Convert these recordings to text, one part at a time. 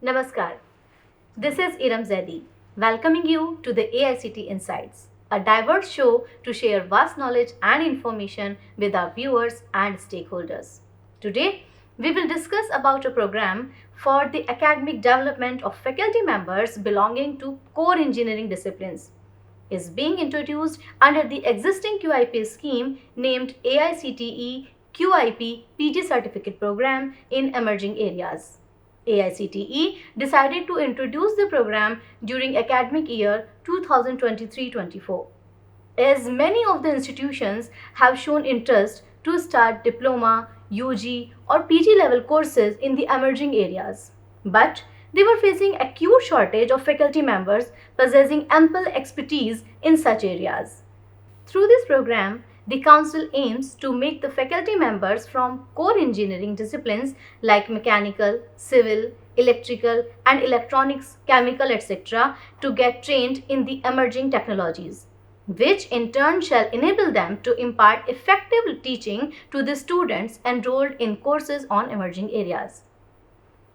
Namaskar. This is Iram Zaidi, welcoming you to the AICT Insights, a diverse show to share vast knowledge and information with our viewers and stakeholders. Today, we will discuss about a program for the academic development of faculty members belonging to core engineering disciplines. Is being introduced under the existing QIP scheme named AICTE QIP PG Certificate Program in Emerging Areas. AICTE decided to introduce the program during academic year 2023-24. As many of the institutions have shown interest to start diploma, UG or PG level courses in the emerging areas. But they were facing acute shortage of faculty members possessing ample expertise in such areas. Through this program, the Council aims to make the faculty members from core engineering disciplines like mechanical, civil, electrical and electronics, chemical, etc. to get trained in the emerging technologies, which in turn shall enable them to impart effective teaching to the students enrolled in courses on emerging areas.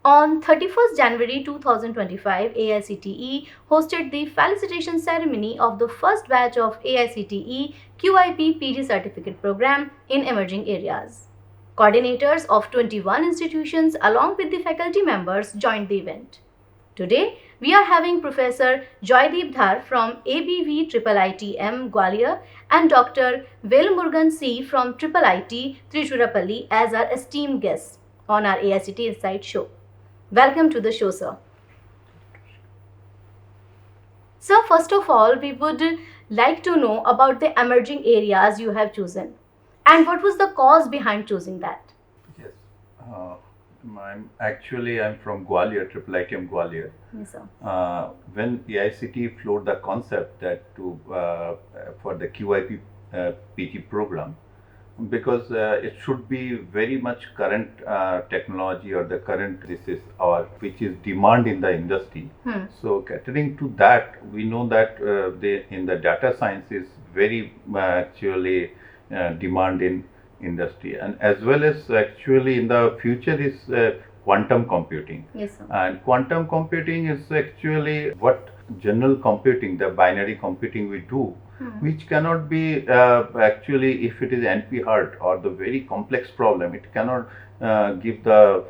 On 31st January 2025, AICTE hosted the felicitation ceremony of the first batch of AICTE QIP PG certificate program in emerging areas. Coordinators of 21 institutions along with the faculty members joined the event. Today, we are having Professor Joydeep Dhar from ABV IIITM Gwalior and Dr. Velmurugan C from IIIT Trichurapalli as our esteemed guests on our AICT Insight show. Welcome to the show, sir. Sir, first of all, we would like to know about the emerging areas you have chosen and what was the cause behind choosing that? Yes, I'm from Gwalior, IIITM Gwalior. Yes, sir. When AICT floated the concept that for the QIP PG program, because it should be very much current technology or the current which is demand in the industry. So catering to that, we know that in the data science is very actually demand in industry, and as well as actually in the future is quantum computing. Yes, sir. And quantum computing is actually what general computing, the binary computing we do, which cannot be actually, if it is NP-hard or the very complex problem, it cannot give the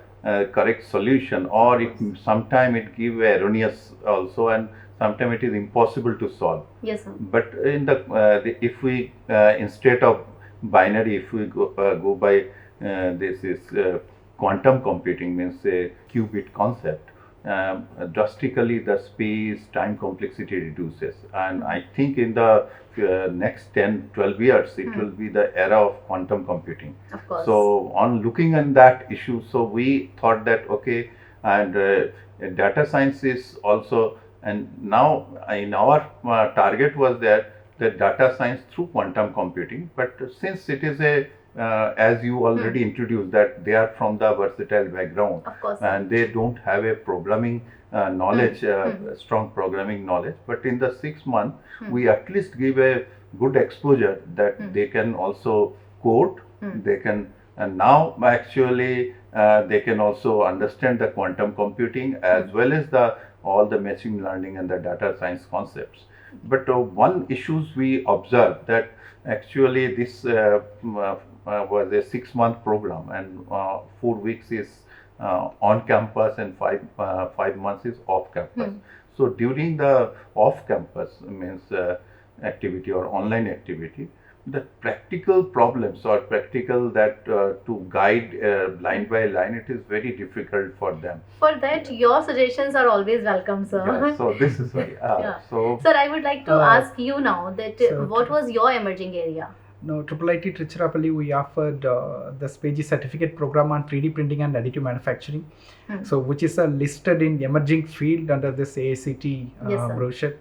correct solution, or if sometime it give erroneous also, and sometimes it is impossible to solve. Yes, sir. But in if we instead of binary, if we go by this is quantum computing, means a qubit concept, drastically the space time complexity reduces, and I think in the next 10-12 years it will be the era of quantum computing. Of course. So on looking at that issue, so we thought that okay, and data science is also, and now in our target was that the data science through quantum computing, but since it is a as you already introduced, that they are from the versatile background, Of course. and they don't have a programming knowledge, strong programming knowledge, but in the 6 months we at least give a good exposure that they can also code, they can, and now actually they can also understand the quantum computing as well as the all the machine learning and the data science concepts. But one issues we observed that actually this was a 6-month program, and 4 weeks is on campus and 5 months is off campus. So during the off campus means activity or online activity, the practical problems or practical that to guide line by line, it is very difficult for them. For that, your suggestions are always welcome, sir. Yeah, so this is why. Yeah. So, Sir, I would like to ask you now that what was your emerging area? No, IIIT Trichurapalli, we offered the PG certificate program on 3D printing and additive manufacturing, so which is listed in emerging field under this AICT Yes, brochure.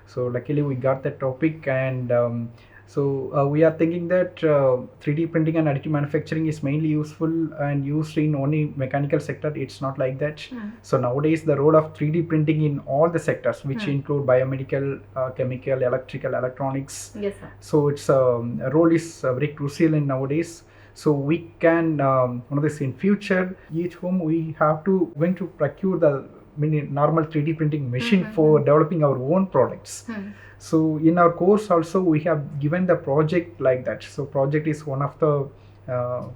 So luckily we got that topic, and so we are thinking that 3D printing and additive manufacturing is mainly useful and used in only mechanical sector. It's not like that. So nowadays the role of 3D printing in all the sectors, which include biomedical, chemical, electrical, electronics. Yes, sir. So its role is very crucial in nowadays. So we can this in future, each home we have to going to procure the normal 3D printing machine for developing our own products. So in our course also we have given the project like that. So project is one of the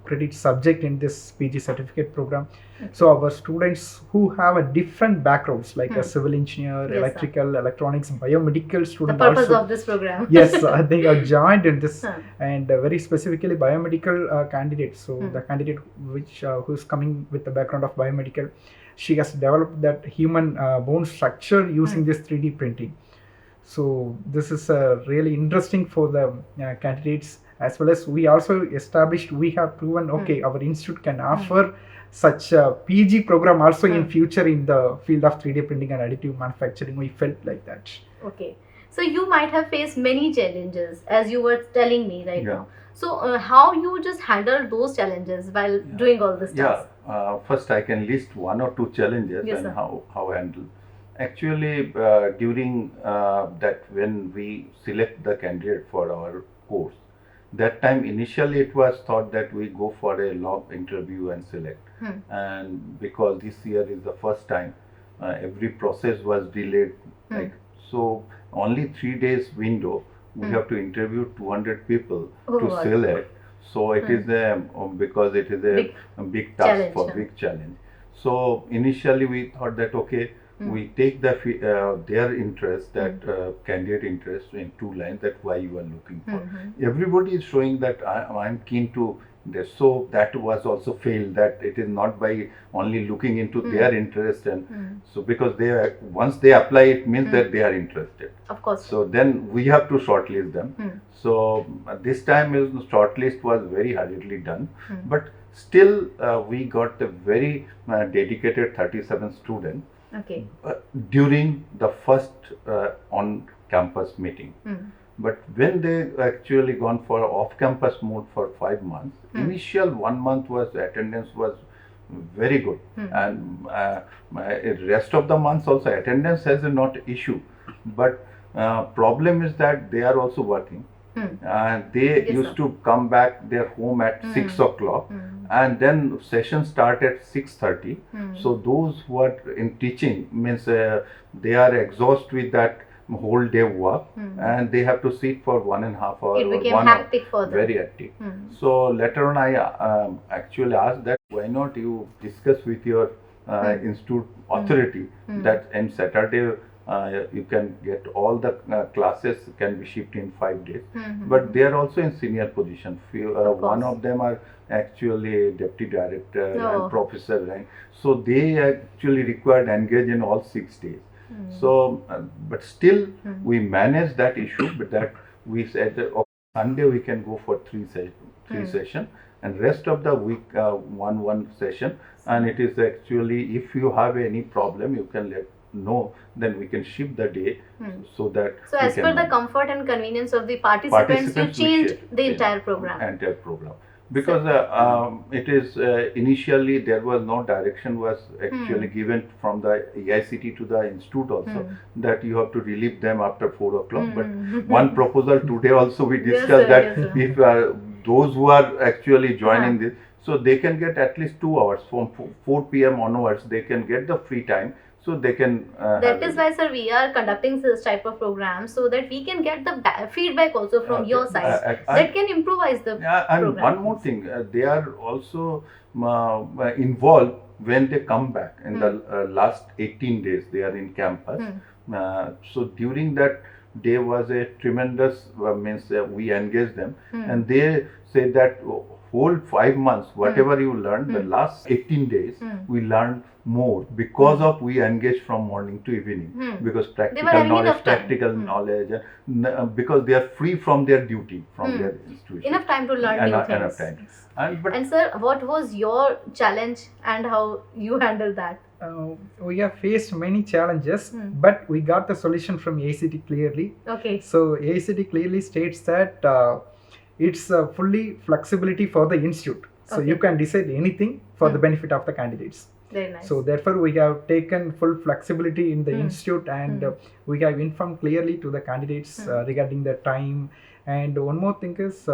credit subject in this PG certificate program. So our students who have a different backgrounds like a civil engineer, Yes, electrical, electronics, biomedical The student purpose also. of this program. Yes, they are joined in this, Huh. and very specifically biomedical candidates. So the candidate which who is coming with the background of biomedical, she has developed that human bone structure using this 3D printing. So this is really interesting for the candidates, as well as we also established, we have proven okay, our institute can offer such a PG program also in future in the field of 3D printing and additive manufacturing. We felt like that. Okay. So you might have faced many challenges as you were telling me right Yeah. now. So how you just handled those challenges while doing all this stuff? First I can list one or two challenges Yes, and sir. how I handle. Actually, during that when we select the candidate for our course, that time initially it was thought that we go for a long interview and select. And because this year is the first time, every process was delayed. Like so, only 3 days window we have to interview 200 people Oh, to God. select. So it is a because it is a big task challenge, for huh? big challenge. So initially we thought that okay, we take their interest, that candidate interest in 2 lines, that why you are looking for. Everybody is showing that I'm keen to this. So that was also failed, that it is not by only looking into their interest, and so because they are, once they apply it means that they are interested. Of course. So then we have to shortlist them. So this time is shortlist was very hurriedly done, but still we got a very dedicated 37 students Okay. during the first on-campus meeting. But when they actually gone for off-campus mode for 5 months, initial 1 month was attendance was very good, and rest of the months also attendance has a not issue, but problem is that they are also working. And they Yes, used sir. to come back their home at 6 o'clock, and then session start at 6:30. So those who are in teaching means they are exhausted with that whole day work, and they have to sit for 1.5 hours. It or became 1 hour. hectic for them. Very hectic. So later on, I actually asked that why not you discuss with your institute authority that on Saturday you can get all the classes can be shipped in 5 days. But they are also in senior position. One of them are actually deputy director Oh. and professor rank. So they actually required engage in all 6 days. So, but still we managed that issue. But that we said that okay, Sunday we can go for three session, and rest of the week one session. And it is actually, if you have any problem, you can let know. Then we can shift the day so that. So we as can per the manage. comfort and convenience of the participants, Participants, you we changed shift, the yeah, entire program. Entire program. Because it is initially there was no direction was actually given from the AICTE to the institute also that you have to relieve them after 4 o'clock. But one proposal today also we Yes, discussed sir, that yes, sir. if those who are actually joining this, so they can get at least 2 hours from 4 p.m. onwards. They can get the free time, so they can. That is why, sir, we are conducting this type of programs so that we can get the feedback also from Okay. your side that can improvise the Yeah, and program. one more thing, they are also involved when they come back in the last 18 days. They are in campus. So during that day was a tremendous means we engage them, and they say that whole 5 months whatever you learned the last 18 days we learned more because of we engage from morning to evening, because practical having knowledge, enough time. practical knowledge, because they are free from their duty, from their institution. Enough time to learn new things. Enough time. And sir, what was your challenge and how you handled that? We have faced many challenges, but we got the solution from AICTE clearly. Okay. So AICTE clearly states that it's fully flexibility for the institute. So you can decide anything for the benefit of the candidates. Very nice. So therefore we have taken full flexibility in the institute, and we have informed clearly to the candidates regarding the time. And one more thing is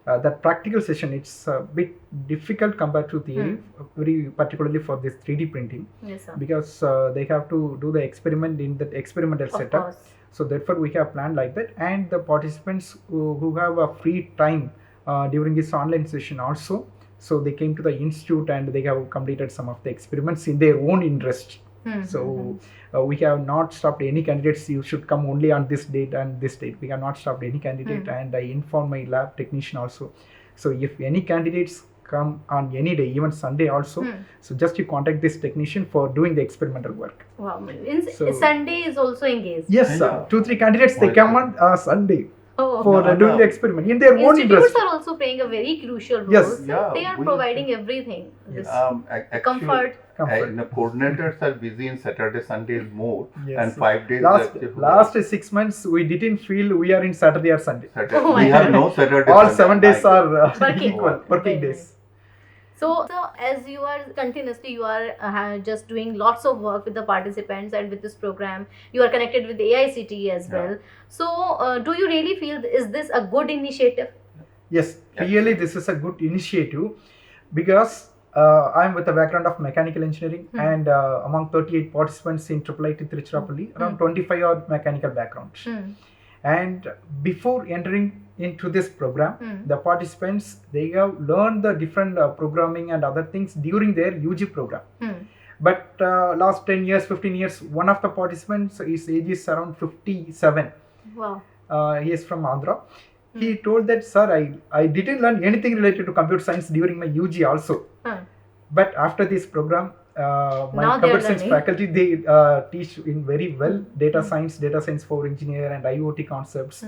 that practical session, it's a bit difficult compared to theory, very particularly for this 3D printing, Yes, sir. because they have to do the experiment in that experimental Of setup. course. So therefore we have planned like that, and the participants who have a free time during this online session also, so they came to the institute and they have completed some of the experiments in their own interest. So we have not stopped any candidates, you should come only on this date and this date. We have not stopped any candidate, and I inform my lab technician also. So if any candidates come on any day, even Sunday also, so just you contact this technician for doing the experimental work. Wow. Means So- Sunday is also engaged. Yes, Yeah. 2-3 candidates they come on Sunday Oh. for No, doing no. the experiment in their own Institutes interest. are also playing a very crucial role. Yes. Yeah, They are we- providing everything. Yes. Actually, Comfort. Comfort. the coordinators are busy in Saturday, Sundays more, Yes. and 5 days. Last 6 months we didn't feel we are in Saturday or Sunday. Saturday. Oh my We have God. no Saturday. All Sunday, 7 days night. are Working. equal working Very days. So, as you are continuously, you are just doing lots of work with the participants and with this program. You are connected with the AICTE as Yeah. well. So, do you really feel is this a good initiative? Yes, Yeah. really this is a good initiative, because I'm with a background of mechanical engineering, and among 38 participants in IIIT Tiruchirappalli, around 25 are mechanical backgrounds. And before entering into this program, the participants, they have learned the different programming and other things during their UG program. But last 10 years, 15 years, one of the participants, his age is around 57. Wow. He is from Andhra. He told that, sir, I didn't learn anything related to computer science during my UG also. But after this program, my Now they are computer science learning. faculty, they teach in very well data science for engineer and IoT concepts.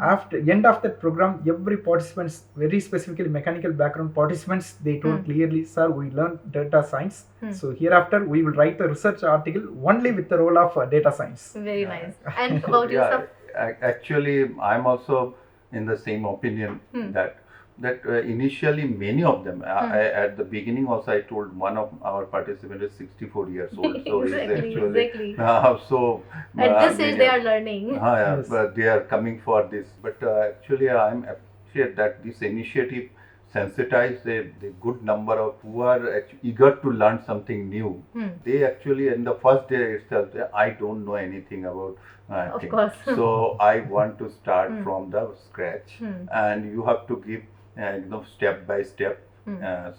After end of that program, every participants, very specifically mechanical background participants, they told clearly, sir, we learned data science. So hereafter we will write the research article only with the role of data science. Very nice. And about you, sir? Actually, I'm also in the same opinion that initially many of them, at the beginning also I told one of our participants is 64 years old. So he's Exactly. so At this age, they are learning. Yes. but they are coming for this. But actually, I'm appreciate that this initiative sensitize the good number of who are eager to learn something new. They actually in the first day itself, I don't know anything about Of thing. course. So I want to start from the scratch, and you have to give step by step.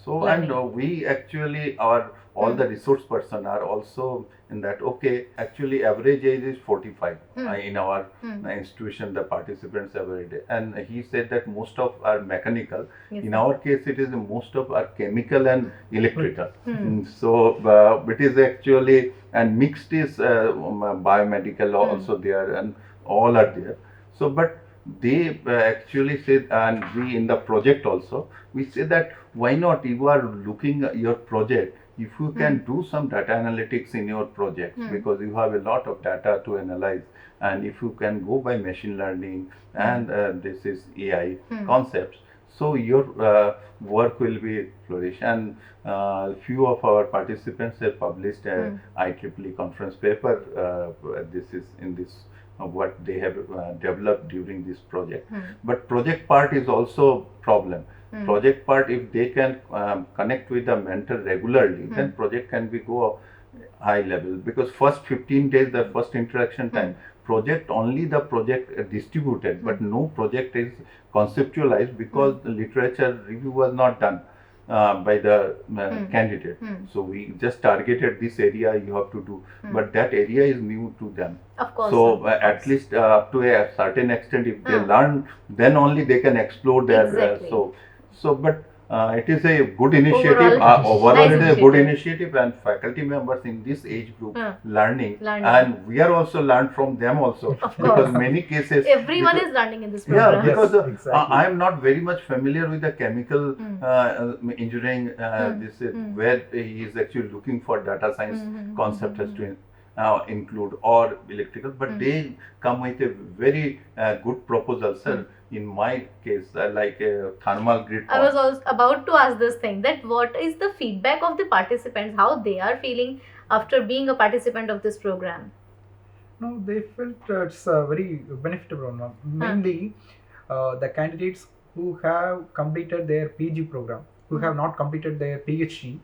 So Learning. and we actually all the resource person are also in that. Okay, actually average age is 45 in our institution. The participants every day, and he said that most of are mechanical. Yes, In sir. our case, it is most of are chemical and electrical. So it is actually and mixed is biomedical also there, and all are there. So but they actually said, and we in the project also, we say that why not, you are looking at your project, if you can do some data analytics in your project, because you have a lot of data to analyze, and if you can go by machine learning and this is AI concepts, so your work will be flourish. And few of our participants have published a IEEE conference paper. This is in this what they have developed during this project. But project part is also problem. Project part, if they can connect with the mentor regularly, then project can be go high level, because first 15 days, the first interaction time, project only the project distributed, but no project is conceptualized, because the literature review was not done by the candidate. So we just targeted this area you have to do, but that area is new to them. Of course. So sir. at least up to a certain extent, if they learn, then only they can explore their. Exactly. But it is a good initiative. Overall, Overall, nice it is a good initiative. initiative, and faculty members in this age group Learning. and we are also learn from them also, Of because course. many cases Everyone because- is learning in this yeah, program. Yes, because exactly. I am not very much familiar with the chemical engineering. This is where he is actually looking for data science concept has to include, or electrical, but they come with a very good proposal, sir. In my case, like a thermal grid. I was also about to ask this thing, that what is the feedback of the participants, how they are feeling after being a participant of this program? No, they felt it's a very benefitable one. Mainly, the candidates who have completed their PG program, who have not completed their PhD.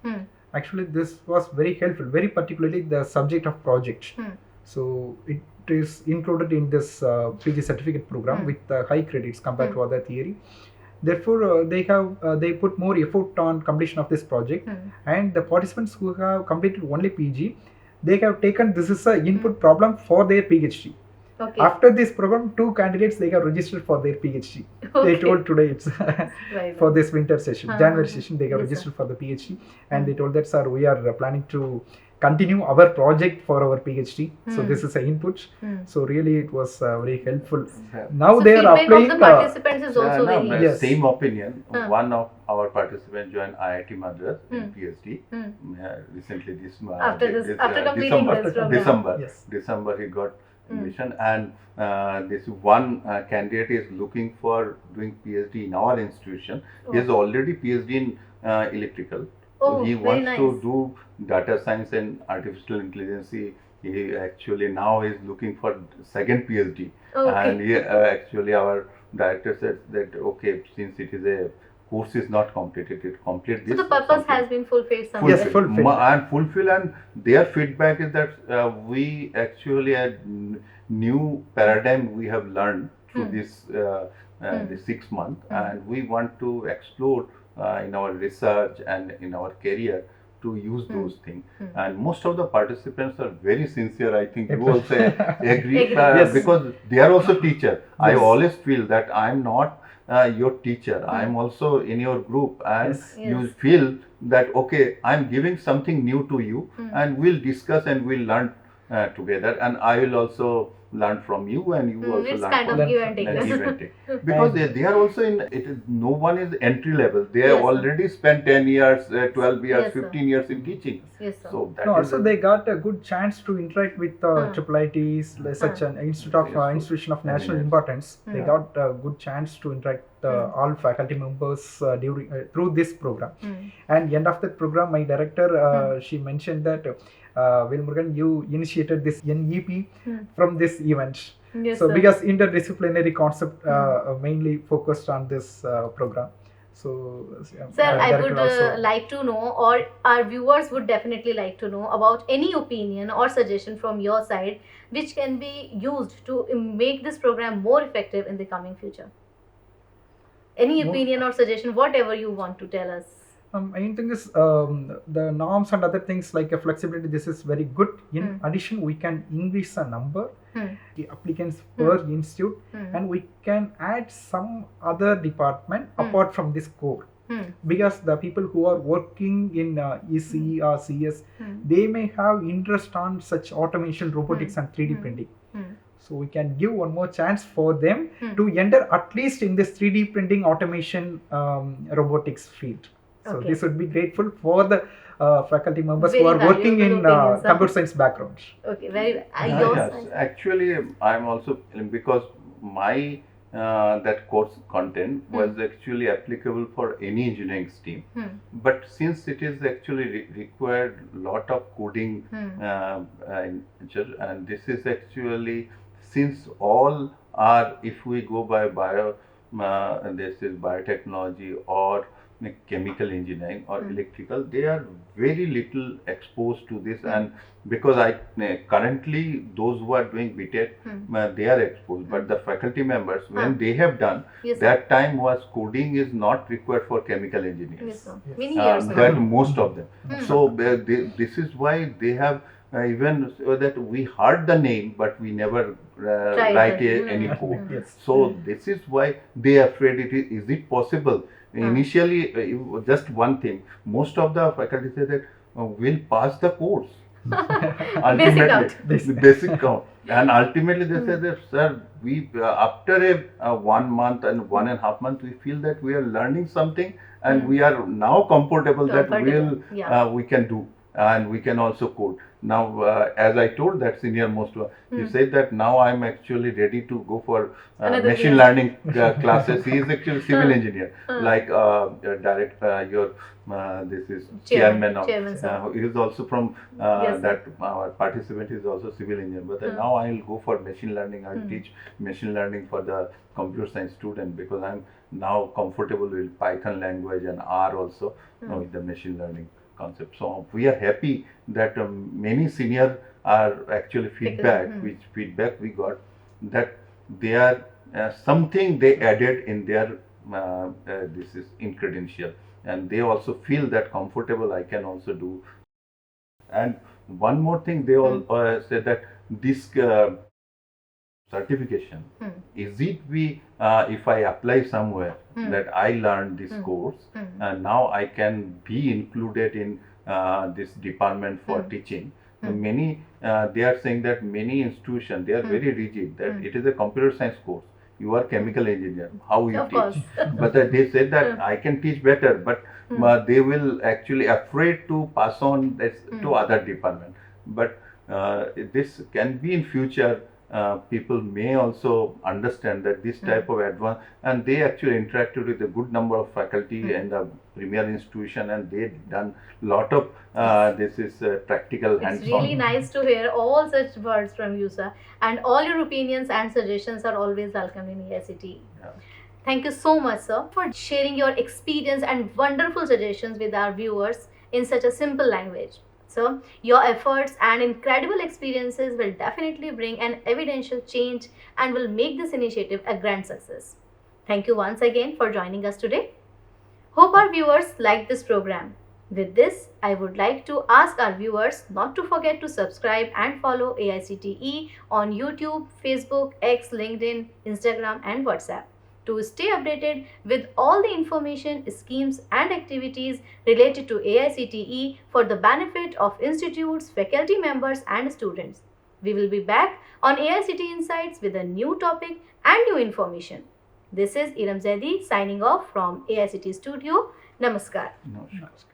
Actually, this was very helpful, very particularly the subject of project. So it is included in this PG certificate program with high credits compared to other theory. Therefore, they put more effort on completion of this project, and the participants who have completed only PG, they have taken this is a input problem for their PhD. Okay. After this program, 2 candidates they have registered for their PhD. They told today it's Right. for this winter session, January session, they have Yes, registered for the PhD, and they told that, sir, we are planning to continue our project for our PhD. So this is an input. So really, it was very helpful. Now So they are feedback applying. of the participants is also very no, Yes. same opinion. One of our participants joined IIT Madras in PhD recently. After completing this program. December he got admission, and this one candidate is looking for doing PhD in our institution. He has already PhD in electrical. Oh, He very wants nice. to do data science and artificial intelligence. He actually now is looking for second PhD. Okay. And actually our director said that okay, since it is a course is not completed, it complete So this. the purpose has been fulfilled somewhere. Yes, fulfilled. And fulfill, and their feedback is that we actually had new paradigm we have learned through this the 6 month, and we want to explore in our research and in our career to use those things. And most of the participants are very sincere. I think you also agree. Yes. Because they are also teacher. I Yes. always feel that I am not your teacher. I am also in your group, and Yes. you Yes. feel that okay, I am giving something new to you, and we'll discuss and we'll learn together, and I will also learn from you, and you also It's learn kind from of give and take. give and take. Because they are also in it is, no one is entry level. They have Yes, sir. already spent 10 years, 12 years, Yes, sir. 15 years in teaching. Yes, sir. So that No, is also they got a good chance to interact with IITs, such an institution of national importance. They got a good chance to interact all faculty members during through this program. And end of that program, my director she mentioned that Wilmurugan, you initiated this NEP from this event. Yes, So sir. because interdisciplinary concept mainly focused on this program. So Sir, I director would also- like to know, or our viewers would definitely like to know about any opinion or suggestion from your side which can be used to make this program more effective in the coming future. Any More- opinion or suggestion, whatever you want to tell us. main thing is the norms and other things like a flexibility. This is very good. In addition, we can increase the number the applicants per institute, and we can add some other department apart from this core. Because the people who are working in EC or CS, they may have interest on such automation, robotics, and 3D printing. So we can give one more chance for them to enter at least in this 3D printing, automation, robotics field. So Okay. this would be grateful for the faculty members Very who are working in valuable opinions, sir. computer science background. Okay, very Yes, yours. actually, I'm also because my that course content was actually applicable for any engineering stream. But since it is actually required lot of coding, and this is actually since all are, if we go by this is biotechnology or chemical engineering or electrical, they are very little exposed to this, and because currently those who are doing BTech they are exposed, but the faculty members when they have done Yes, sir. that time was coding is not required for chemical engineers. Yes, sir. Many years ago. That most of them. So this is why they have even so that we heard the name, but we never write it. any code. Yes. So this is why they are afraid. Is it possible? Initially, just one thing. Most of the faculty say that we'll pass the course. Basic count. Basic count. And ultimately they say that, sir, we after a 1 month and 1.5 months, we feel that we are learning something, and we are now comfortable that we can do, and we can also code. Now, as I told that senior most one, he said that now I'm actually ready to go for machine learning classes. He is actually civil engineer, like your this is chairman of. He is also from that our participant is also civil engineer. But now I will go for machine learning. I will teach machine learning for the computer science student, because I'm now comfortable with Python language and R also with the machine learning concept. So we are happy that many senior are actually which feedback we got, that they are something they added in their this is in credential, and they also feel that comfortable I can also do. And one more thing, they all said that this certification, is it we if I apply somewhere that I learned this course and now I can be included in this department for teaching. Many they are saying that many institutions, they are very rigid that it is a computer science course, you are chemical engineer, how you Of teach? course. But they said that I can teach better, but they will actually afraid to pass on this to other department. But this can be in future. People may also understand that this type of advance, and they actually interacted with a good number of faculty in the premier institution, and they done lot of this is practical hands-on. It's really nice to hear all such words from you, sir. And all your opinions and suggestions are always welcome in AICTE. Yeah. Thank you so much, sir, for sharing your experience and wonderful suggestions with our viewers in such a simple language. So, your efforts and incredible experiences will definitely bring an evidential change and will make this initiative a grand success. Thank you once again for joining us today. Hope our viewers liked this program. With this, I would like to ask our viewers not to forget to subscribe and follow AICTE on YouTube, Facebook, X, LinkedIn, Instagram, and WhatsApp to stay updated with all the information, schemes, and activities related to AICTE for the benefit of institutes, faculty members, and students. We will be back on AICTE Insights with a new topic and new information. This is Iram Zaidi signing off from AICTE Studio. Namaskar. Namaskar.